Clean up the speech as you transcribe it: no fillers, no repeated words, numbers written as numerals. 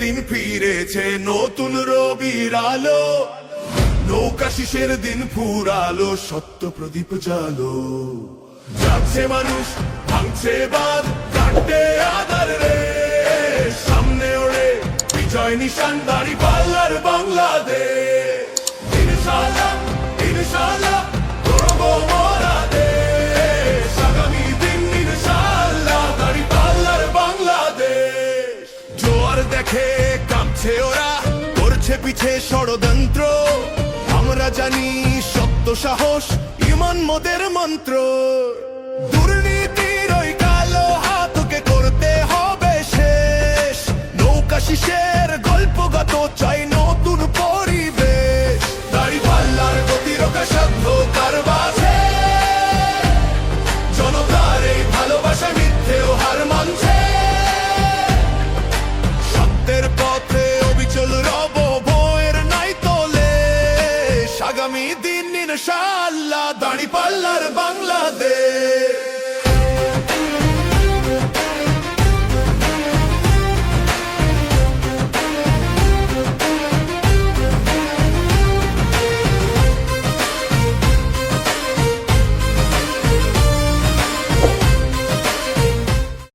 দিন ফিরেছে, নতুন রবির আলো, নৌকা শিসের দিন ফুরালো, সত্য প্রদীপ জালো। যাচ্ছে মানুষ, ভাঙছে বাঁধ, কাটে আধার রে, সামনে ওড়ে বিজয় নিশান, দাঁড়িপাল্লার বাংলাদেশ। ইনশাআল্লাহ ইনশাআল্লাহ গড়বো মোরা দেশ, আগামী দিন ইনশাআল্লাহ দাঁড়িপাল্লার বাংলাদেশ। জোয়ার দেখে কাঁপছে ওরা, করছে পিছে ষড়যন্ত্র, আমরা জানি সত্য সাহস ইমান মোদের মন্ত্র। দুর্নীতির ওই কালো হাতকে করতে হবে শেষ, নৌকা শিসের গল্পগত চাই নতুন পরিবেশ। দাঁড়িপাল্লার গতিরোধা সাধ্য কার বাজে, জনতার এই ভালোবাসা মিথ্যেও হার মানছে। সত্যের পথে অবিচল রব, ভয়ের নাই তোলে, আগামী দিন ইনশাআল্লাহ দাঁড়িপাল্লার বাংলাদেশ।